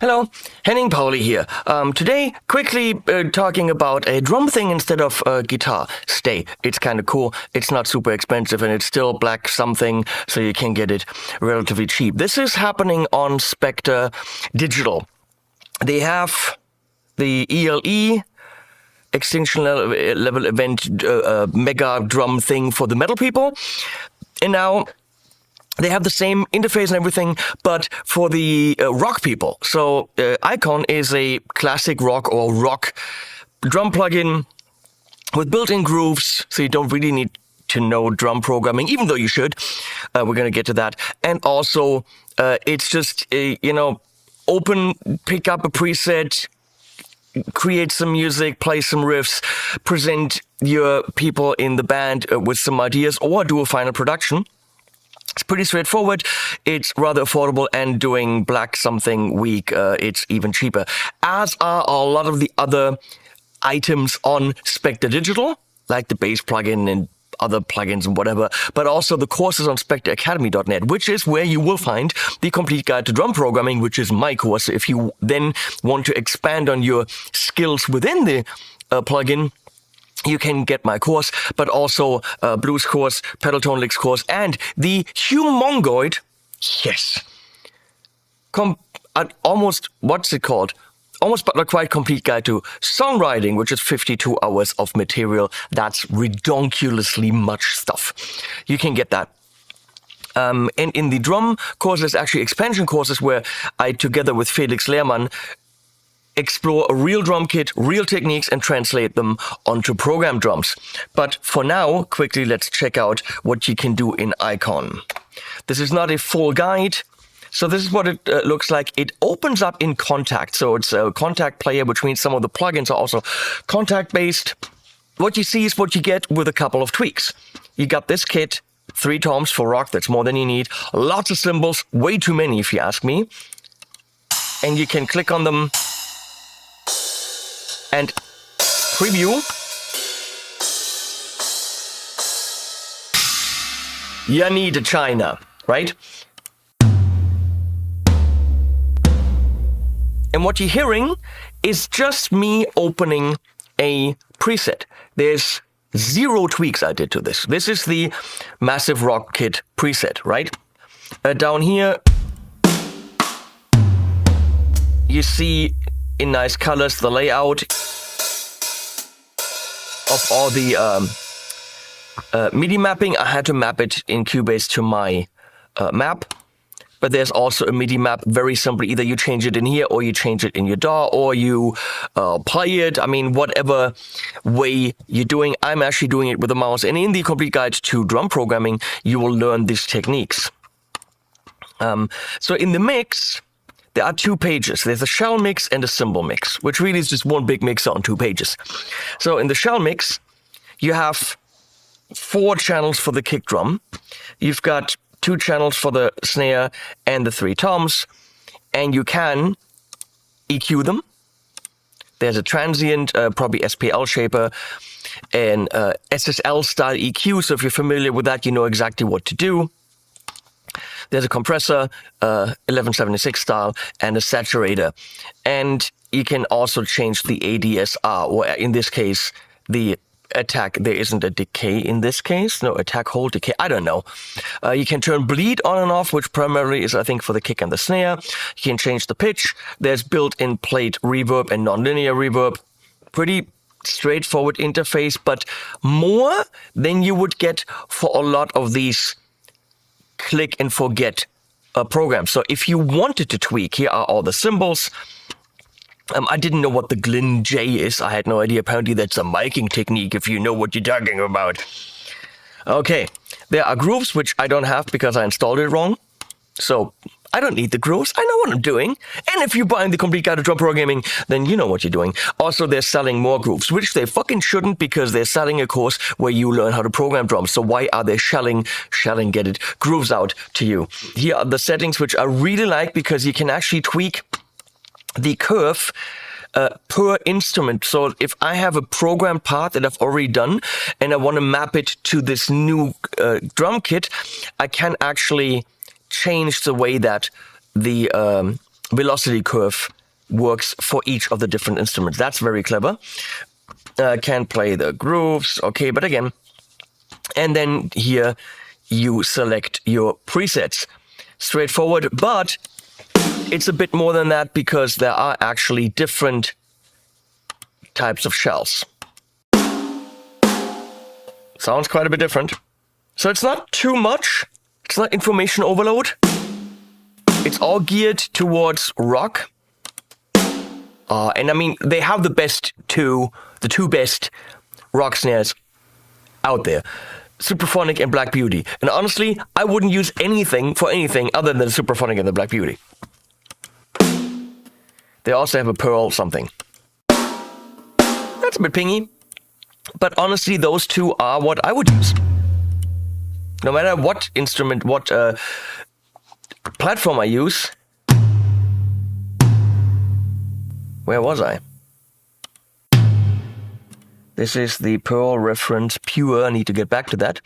Hello, Henning Pauli here. Today, quickly talking about a drum thing instead of guitar. Stay. It's kind of cool. It's not super expensive and it's still black something, so you can get it relatively cheap. This is happening on Spectre Digital. They have the ELE, Extinction Level Event mega drum thing for the metal people. And now they have the same interface and everything, but for the rock people. So Icon is a classic rock or rock drum plugin with built-in grooves, so you don't really need to know drum programming, even though you should. We're going to get to that. And also, it's just, open, pick up a preset, create some music, play some riffs, present your people in the band with some ideas, or do a final production. It's pretty straightforward, it's rather affordable, and doing black something week, it's even cheaper. As are a lot of the other items on Spectre Digital, like the bass plugin and other plugins and whatever, but also the courses on SpectreAcademy.net, which is where you will find the complete guide to drum programming, which is my course. If you then want to expand on your skills within the plugin, you can get my course, but also blues course, pedal tone licks course, and the humongoid, yes, almost, what's it called? Almost but not quite complete guide to songwriting, which is 52 hours of material. That's redonkulously much stuff. You can get that. And in the drum course, there's actually expansion courses where I, together with Felix Lehrmann, explore a real drum kit, real techniques, and translate them onto program drums. But for now, quickly, let's check out what you can do in Icon. This is not a full guide. So this is what it looks like. It opens up in Contact. So it's a Contact player, which means some of the plugins are also Contact-based. What you see is what you get with a couple of tweaks. You got this kit, 3 toms for rock, that's more than you need. Lots of cymbals, way too many if you ask me. And you can click on them and preview. You need a China, right? And what you're hearing is just me opening a preset. There's 0 tweaks I did to this. This is the Massive Rock Kit preset, right? Down here, you see in nice colors the layout of all the MIDI mapping. I had to map it in Cubase to my map. But there's also a MIDI map, very simply. Either you change it in here, or you change it in your DAW, or you play it. I mean, whatever way you're doing. I'm actually doing it with a mouse. And in the complete guide to drum programming, you will learn these techniques. So in the mix, there are 2 pages. There's a shell mix and a cymbal mix, which really is just one big mixer on 2 pages. So in the shell mix, you have 4 channels for the kick drum. You've got 2 channels for the snare and the 3 toms, and you can EQ them. There's a transient, probably SPL shaper, and SSL style EQ, so if you're familiar with that, you know exactly what to do. There's a compressor, 1176 style, and a saturator. And you can also change the ADSR, or in this case, the attack. There isn't a decay in this case. No, attack, hold, decay. I don't know. You can turn bleed on and off, which primarily is, I think, for the kick and the snare. You can change the pitch. There's built-in plate reverb and nonlinear reverb. Pretty straightforward interface, but more than you would get for a lot of these click and forget programs. So if you wanted to tweak, here are all the symbols. I didn't know what the Glyn J is. I had no idea. Apparently that's a miking technique, if you know what you're talking about. Okay, there are grooves, which I don't have because I installed it wrong. So I don't need the grooves. I know what I'm doing. And if you're buying the complete guide to drum programming, then you know what you're doing. Also, they're selling more grooves, which they fucking shouldn't, because they're selling a course where you learn how to program drums. So why are they shelling, get it, grooves out to you? Here are the settings, which I really like, because you can actually tweak the curve per instrument. So if I have a program part that I've already done and I want to map it to this new drum kit, I can actually change the way that the velocity curve works for each of the different instruments. That's very clever. Can play the grooves, okay, but again, and then here you select your presets. Straightforward, but it's a bit more than that because there are actually different types of shells. Sounds quite a bit different. So it's not too much. It's not information overload. It's all geared towards rock. And I mean, they have the two best rock snares out there. Superphonic and Black Beauty. And honestly, I wouldn't use anything for anything other than Superphonic and the Black Beauty. They also have a Pearl something. That's a bit pingy. But honestly, those two are what I would use. No matter what instrument, what platform I use. Where was I? This is the Pearl Reference Pure. I need to get back to that.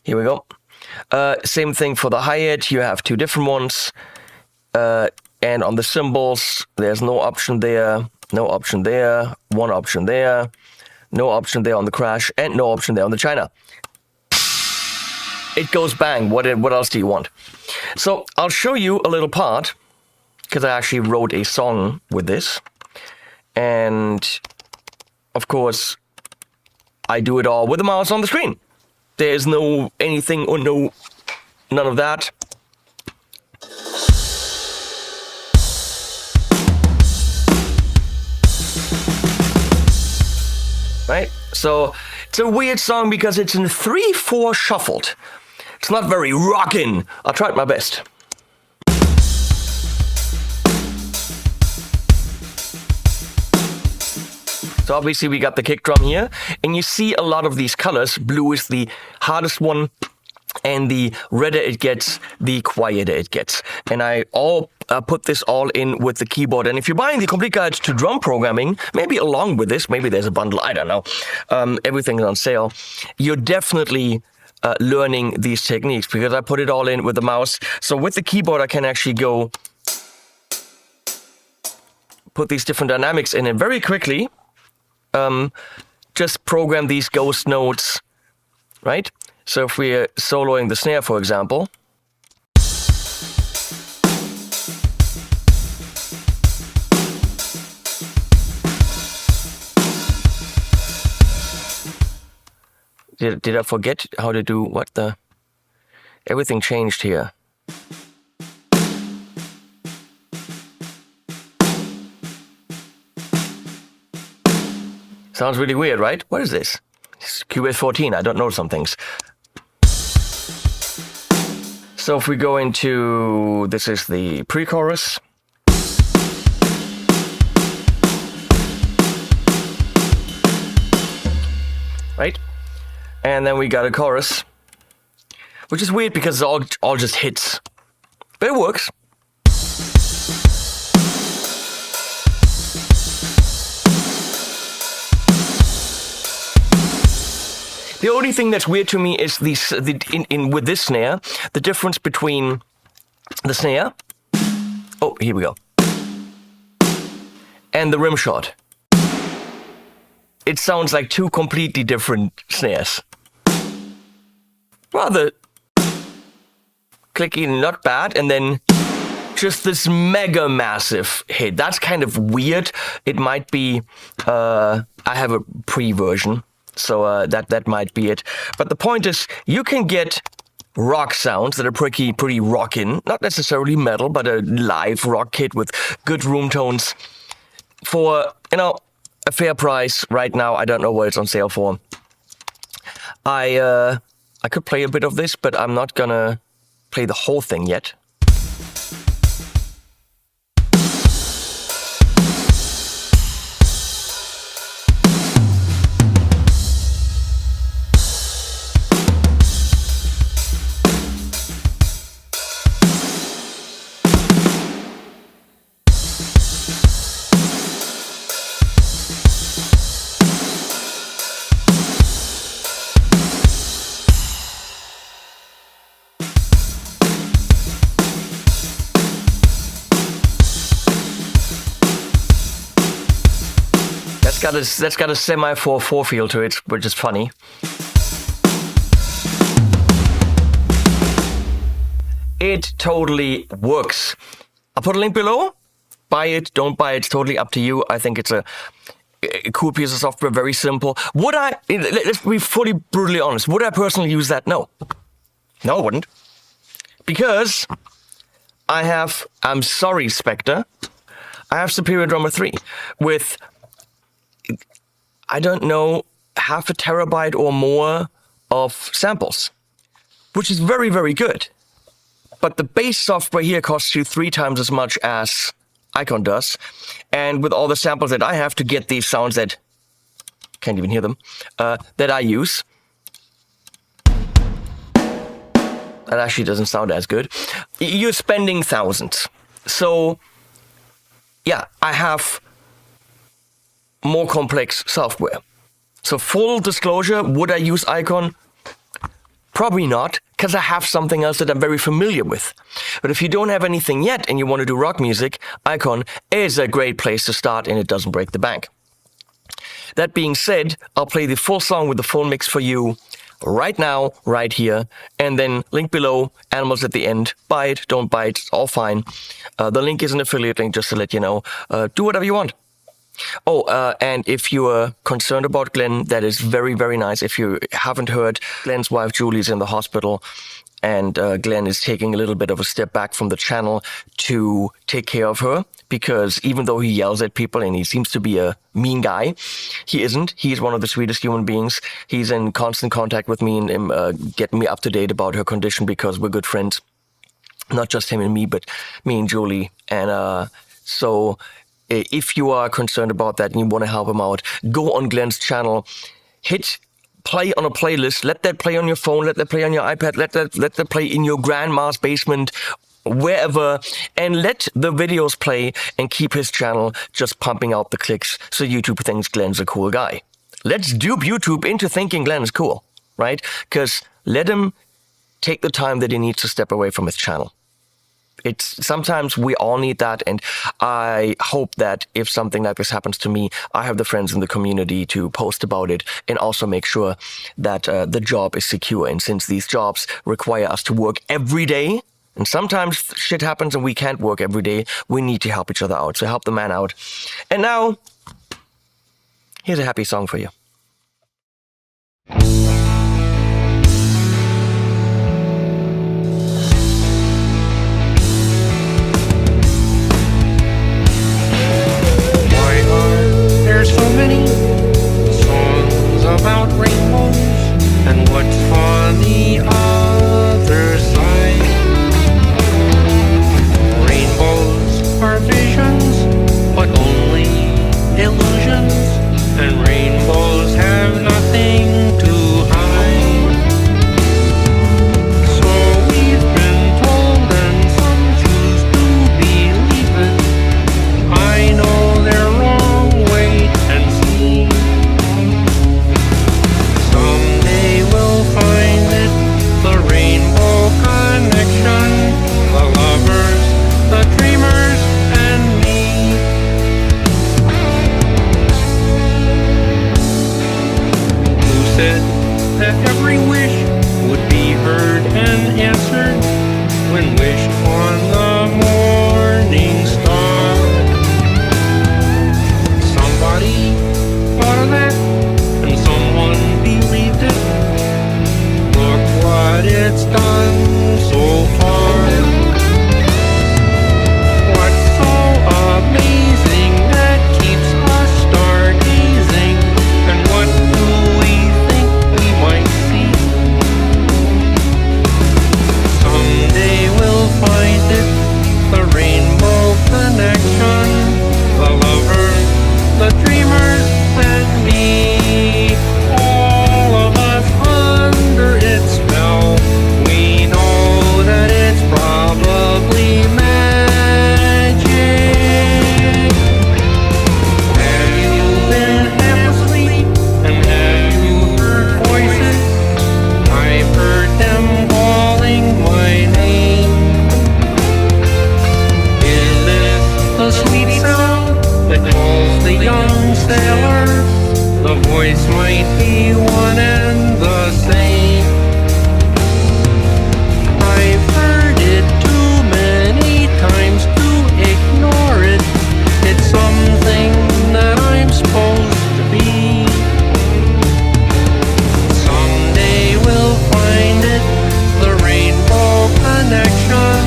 Here we go. Same thing for the hi-hat. You have two different ones. And on the cymbals, there's no option there, no option there, one option there, no option there on the crash, and no option there on the China. It goes bang. What else do you want? So I'll show you a little part, because I actually wrote a song with this. And, of course, I do it all with the mouse on the screen. There's no anything or none of that. Right? So it's a weird song because it's in 3/4 shuffled. It's not very rockin'. I tried my best. So obviously we got the kick drum here, and you see a lot of these colors. Blue is the hardest one, and the redder it gets, the quieter it gets. And I put this all in with the keyboard. And if you're buying the complete guide to drum programming, maybe along with this, maybe there's a bundle, I don't know. Everything's on sale. You're definitely learning these techniques because I put it all in with the mouse. So with the keyboard, I can actually go put these different dynamics in and very quickly just program these ghost notes, right? So if we're soloing the snare, for example, did I forget how to do what the... Everything changed here. Sounds really weird, right? What is this? It's Cubase 14, I don't know some things. So if we go into, this is the pre-chorus. Right? And then we got a chorus, which is weird because it's all just hits. But it works. The only thing that's weird to me is with this snare, the difference between the snare, oh, here we go, and the rim shot. It sounds like two completely different snares. Rather clicky, not bad, and then just this mega massive hit. That's kind of weird. It might be, I have a pre-version. So that might be it. But the point is, you can get rock sounds that are pretty rockin', not necessarily metal, but a live rock kit with good room tones for, a fair price right now. I don't know what it's on sale for. I could play a bit of this, but I'm not gonna play the whole thing yet. got a semi 4/4 feel to it, which is funny. It totally works. I'll put a link below. Buy it, don't buy it, it's totally up to you. I think it's a cool piece of software, very simple. Would I, let's be fully brutally honest, would I personally use that? No. No, I wouldn't. Because I'm sorry, Spectre, I have Superior Drummer 3 with, I don't know, 0.5 terabyte or more of samples, which is very, very good. But the base software here costs you 3 times as much as Icon does. And with all the samples that I have to get these sounds that, can't even hear them, that I use, that actually doesn't sound as good, you're spending thousands. So, yeah, I have more complex software. So full disclosure, would I use Icon? Probably not, because I have something else that I'm very familiar with. But if you don't have anything yet and you want to do rock music, Icon is a great place to start, and it doesn't break the bank. That being said, I'll play the full song with the full mix for you right now, right here, and then link below, animals at the end. Buy it, don't buy it, it's all fine. The link is an affiliate link, just to let you know. Do whatever you want. Oh, and if you are concerned about Glenn, that is very, very nice. If you haven't heard, Glenn's wife Julie is in the hospital, and Glenn is taking a little bit of a step back from the channel to take care of her, because even though he yells at people and he seems to be a mean guy, he isn't. He's one of the sweetest human beings. He's in constant contact with me and getting me up to date about her condition, because we're good friends. Not just him and me, but me and Julie. And so if you are concerned about that and you want to help him out, go on Glenn's channel, hit play on a playlist, let that play on your phone, let that play on your iPad, let that play in your grandma's basement, wherever, and let the videos play and keep his channel just pumping out the clicks so YouTube thinks Glenn's a cool guy. Let's dupe YouTube into thinking Glenn is cool, right? Because let him take the time that he needs to step away from his channel. Sometimes we all need that, and I hope that if something like this happens to me, I have the friends in the community to post about it and also make sure that the job is secure. And since these jobs require us to work every day, and sometimes shit happens and we can't work every day, we need to help each other out. So help the man out. And now, here's a happy song for you. So many songs about rainbows and what's on the other side. Rainbows are visions, but only illusions, and rainbows have nothing to hide. So we've been told, and some choose to believe it. I know they're wrong, wait and see. Someday we'll find it, the rainbow connection, the lovers, the dreamers, and me. Who said that every wish would be heard and answered when wished on the morning star? Somebody thought of that, and someone believed it. Look what it's done so far. What's so amazing that keeps us stargazing? And what do we think we might see? Someday we'll find it, the rainbow connection, the lovers, the dreamers, and me. All of us under its spell. We know that it's probably magic. Have you been half asleep, and have you heard voices? I've heard them calling my name. Is this the sweet sound that calls the young sailor? The voice might be one and the same. I've heard it too many times to ignore it. It's something that I'm supposed to be. Someday we'll find it, the rainbow connection,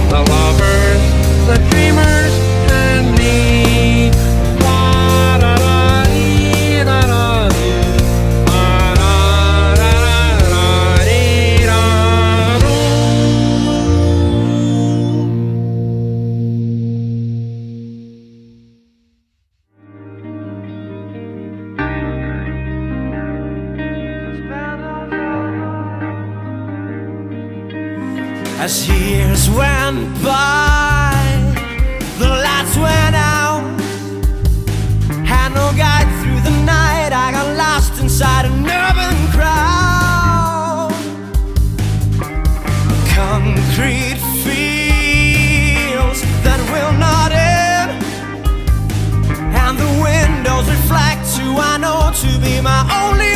the lovers, the dreamers, and me. As years went by, the lights went out, had no guide through the night. I got lost inside an urban crowd. Concrete fields that will not end, and the windows reflect who I know to be my only